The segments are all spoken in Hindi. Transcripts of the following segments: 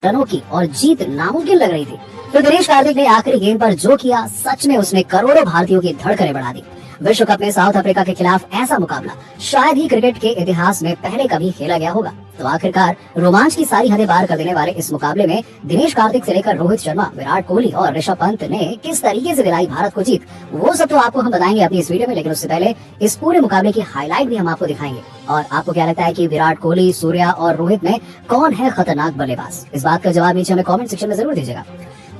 रनों की और जीत नामुमकिन लग रही थी। तो दिनेश कार्तिक ने आखिरी गेंद पर जो किया, सच में उसने करोड़ों भारतीयों की धड़कनें बढ़ा दी। विश्व कप में साउथ अफ्रीका के खिलाफ ऐसा मुकाबला शायद ही क्रिकेट के इतिहास में पहले कभी खेला गया होगा। तो आखिरकार रोमांच की सारी हदें पार कर देने वाले इस मुकाबले में दिनेश कार्तिक से लेकर रोहित शर्मा, विराट कोहली और ऋषभ पंत ने किस तरीके से दिलाई भारत को जीत, वो सब तो आपको हम बताएंगे अपनी इस वीडियो में। लेकिन उससे पहले इस पूरे मुकाबले की हाईलाइट भी हम आपको दिखाएंगे। और आपको क्या लगता है कि विराट कोहली, सूर्या और रोहित में कौन है खतरनाक बल्लेबाज? इस बात का जवाब नीचे हमें कमेंट सेक्शन में जरूर दीजिएगा।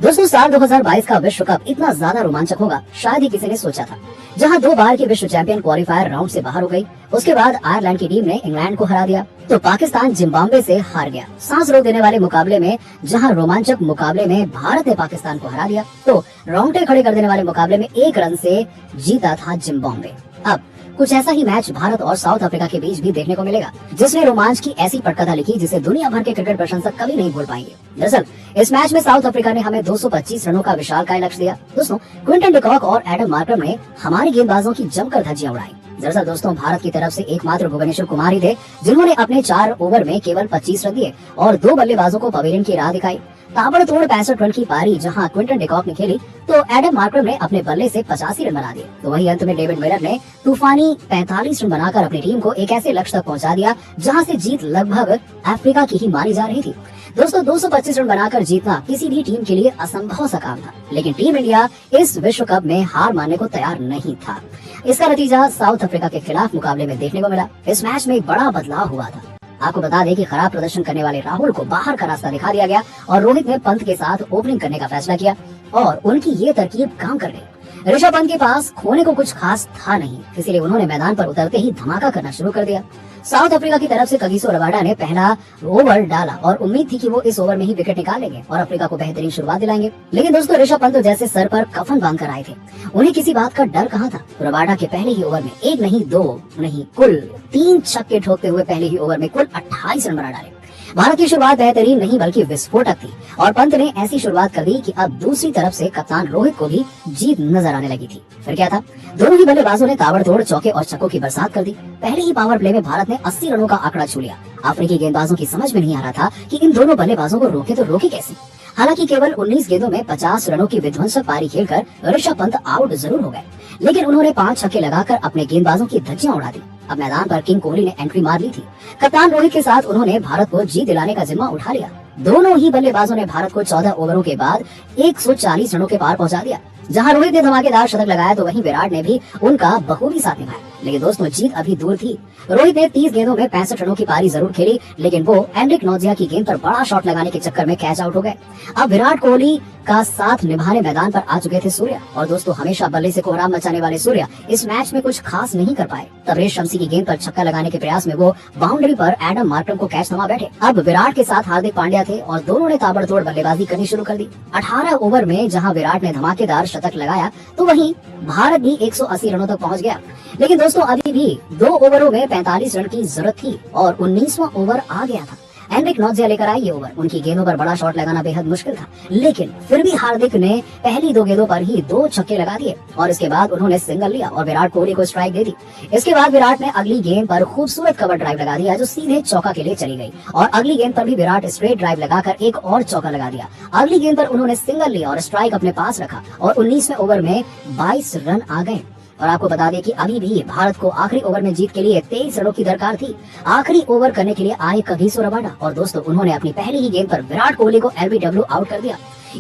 दोस्तों, साल 2022 का विश्व कप इतना ज्यादा रोमांचक होगा शायद ही किसी ने सोचा था। जहां 2 बार की विश्व चैंपियन क्वालीफायर राउंड से बाहर हो गई, उसके बाद आयरलैंड की टीम ने इंग्लैंड को हरा दिया, तो पाकिस्तान जिम्बाब्वे से हार गया। सांस रोक देने वाले मुकाबले में जहां रोमांचक मुकाबले में भारत ने पाकिस्तान को हरा दिया, तो रोंगटे खड़े कर देने वाले मुकाबले में 1 रन से जीता था जिम्बाब्वे। अब कुछ ऐसा ही मैच भारत और साउथ अफ्रीका के बीच भी देखने को मिलेगा, जिसने रोमांच की ऐसी पटकथा लिखी जिसे दुनिया भर के क्रिकेट प्रशंसक कभी नहीं भूल पाएंगे। दरअसल इस मैच में साउथ अफ्रीका ने हमें 225 रनों का विशालकाय लक्ष्य दिया। दोस्तों, क्विंटन डिकॉक और एडम मार्करम ने हमारे गेंदबाजों की जमकर धज्जियां उड़ाई। दरअसल दोस्तों, भारत की तरफ से एकमात्र भुवनेश्वर कुमार ही थे जिन्होंने अपने 4 ओवर में केवल 25 रन दिए और 2 बल्लेबाजों को पवेलियन की राह दिखाई। ताबड़तोड़ 65 रन की पारी जहां क्विंटन डिकॉक ने खेली, तो एडम मार्करम ने अपने बल्ले से 85 रन बना दिए। तो वहीं अंत में डेविड मिलर ने तूफानी 45 रन बनाकर अपनी टीम को एक ऐसे लक्ष्य तक पहुंचा दिया जहां से जीत लगभग अफ्रीका की ही मानी जा रही थी। दोस्तों, 225 रन बनाकर जीतना किसी भी टीम के लिए असंभव सा काम था, लेकिन टीम इंडिया इस विश्व कप में हार मानने को तैयार नहीं था। इसका नतीजा साउथ अफ्रीका के खिलाफ मुकाबले में देखने को मिला। इस मैच में एक बड़ा बदलाव हुआ था। आपको बता दें कि खराब प्रदर्शन करने वाले राहुल को बाहर का रास्ता दिखा दिया गया और रोहित ने पंत के साथ ओपनिंग करने का फैसला किया और उनकी ये तरकीब काम कर गई। ऋषभ पंत के पास खोने को कुछ खास था नहीं, इसीलिए उन्होंने मैदान पर उतरते ही धमाका करना शुरू कर दिया। साउथ अफ्रीका की तरफ से कगिसो रबाडा ने पहला ओवर डाला और उम्मीद थी कि वो इस ओवर में ही विकेट निकाल लेंगे और अफ्रीका को बेहतरीन शुरुआत दिलाएंगे। लेकिन दोस्तों, ऋषभ पंत जैसे सर पर कफन बांधकर आए थे, उन्हें किसी बात का डर कहाँ था। रबाडा के पहले ही ओवर में 1 नहीं 2 नहीं कुल 3 छक्के ठोकते हुए पहले ही ओवर में कुल 28 रन बना डाले। भारत की शुरुआत बेहतरीन नहीं बल्कि विस्फोटक थी और पंत ने ऐसी शुरुआत कर दी कि अब दूसरी तरफ से कप्तान रोहित को भी जीत नजर आने लगी थी। फिर क्या था, दोनों ही बल्लेबाजों ने ताबड़तोड़ चौके और छक्कों की बरसात कर दी। पहले ही पावर प्ले में भारत ने 80 रनों का आंकड़ा छू लिया। अफ्रीकी गेंदबाजों की समझ में नहीं आ रहा था कि इन दोनों बल्लेबाजों को रोके तो रोके कैसे। हालांकि केवल 19 गेंदों में 50 रनों की विध्वंसक पारी खेलकर ऋषभ पंत आउट जरूर हो गए, लेकिन उन्होंने 5 छक्के लगाकर अपने गेंदबाजों की धज्जियां उड़ा दी। अब मैदान पर किंग कोहली ने एंट्री मार ली थी। कप्तान रोहित के साथ उन्होंने भारत को जीत दिलाने का जिम्मा उठा लिया। दोनों ही बल्लेबाजों ने भारत को 14 ओवरों के बाद 140 रनों के पार पहुंचा दिया। जहां रोहित ने धमाकेदार शतक लगाया, तो वहीं विराट ने भी उनका बखूबी साथ निभाया। लेकिन दोस्तों, जीत अभी दूर थी। रोहित ने 30 गेंदों में 65 रनों की पारी जरूर खेली, लेकिन वो एंड्रिक नोजिया की गेंद पर बड़ा शॉट लगाने के चक्कर में कैच आउट हो गए। अब विराट कोहली का साथ निभाने मैदान पर आ चुके थे सूर्या, और दोस्तों, हमेशा बल्ले से कोहराम मचाने वाले सूर्या इस मैच में कुछ खास नहीं कर पाए। तबरेज शम्सी की गेंद पर छक्का लगाने के प्रयास में वो बाउंड्री पर एडम मार्करम को कैच थमा बैठे। अब विराट के साथ हार्दिक पांड्या थे और दोनों ने ताबड़तोड़ बल्लेबाजी करनी शुरू कर दी। 18 ओवर में जहां विराट ने धमाकेदार शतक लगाया, तो वहीं भारत भी 180 रनों तक पहुंच गया। लेकिन दोस्तों, अभी भी 2 ओवरों में 45 रन की जरूरत थी और 19वां ओवर आ गया था। एंड्रिक नोजिया लेकर आए ये ओवर। उनकी गेंदों पर बड़ा शॉट लगाना बेहद मुश्किल था, लेकिन फिर भी हार्दिक ने पहली 2 गेंदों पर ही 2 छक्के लगा दिए और इसके बाद उन्होंने सिंगल लिया और विराट कोहली को स्ट्राइक दे दी। इसके बाद विराट ने अगली गेंद पर खूबसूरत कवर ड्राइव लगा दिया जो सीधे चौका के लिए चली गई और अगली गेंद पर भी विराट स्ट्रेट ड्राइव लगाकर एक और चौका लगा दिया। अगली गेंद पर उन्होंने सिंगल लिया और स्ट्राइक अपने पास रखा और 19वें ओवर में 22 रन आ गए। और आपको बता दें कि अभी भी भारत को आखिरी ओवर में जीत के लिए 23 रनों की दरकार थी। आखिरी ओवर करने के लिए आए कगिसो रबाडा और दोस्तों, उन्होंने अपनी पहली ही गेंद पर विराट कोहली को एलबीडब्ल्यू आउट कर दिया।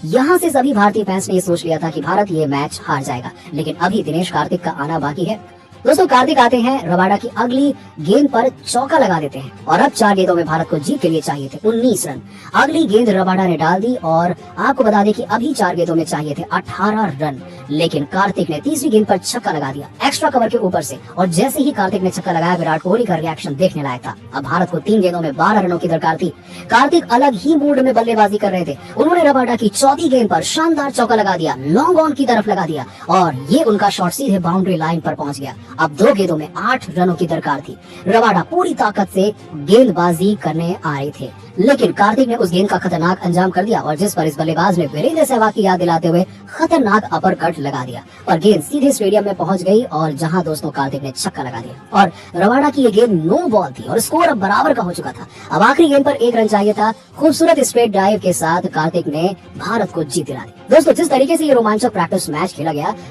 यहाँ से सभी भारतीय फैंस ने ये सोच लिया था कि भारत ये मैच हार जाएगा, लेकिन अभी दिनेश कार्तिक का आना बाकी है। दोस्तों, कार्तिक आते हैं, रबाडा की अगली गेंद पर चौका लगा देते हैं और अब 4 गेंदों में भारत को जीत के लिए चाहिए थे 19 रन। अगली गेंद रबाडा ने डाल दी और आपको बता दें कि अभी 4 गेंदों में चाहिए थे 18 रन, लेकिन कार्तिक ने तीसरी गेंद पर छक्का लगा दिया एक्स्ट्रा कवर के ऊपर से। और जैसे ही कार्तिक ने छक्का लगाया, विराट कोहली का रिएक्शन देखने लायक था। अब भारत को 3 गेंदों में 12 रनों की दरकार थी। कार्तिक अलग ही मूड में बल्लेबाजी कर रहे थे। उन्होंने रबाडा की चौथी गेंद पर शानदार चौका लगा दिया, लॉन्ग ऑन की तरफ लगा दिया और ये उनका शॉट सीधे बाउंड्री लाइन पर पहुंच गया। अब 2 गेंदों में 8 रनों की दरकार थी। रबाडा पूरी ताकत से गेंदबाजी करने आ रहे थे, लेकिन कार्तिक ने उस गेंद का खतरनाक अंजाम कर दिया और जिस पर इस बल्लेबाज ने वीरेंद्र सहवाग की याद दिलाते हुए खतरनाक अपर कट लगा दिया और गेंद सीधे स्टेडियम में पहुंच गई और जहां दोस्तों कार्तिक ने छक्का लगा दिया और रवाडा की ये गेंद नो बॉल थी और स्कोर अब बराबर का हो चुका था। अब आखिरी गेंद पर 1 रन चाहिए था। खूबसूरत स्ट्रेट ड्राइव के साथ कार्तिक ने भारत को जीत दिला दी। दोस्तों जिस तरीके से ये रोमांचक प्रैक्टिस मैच खेला गया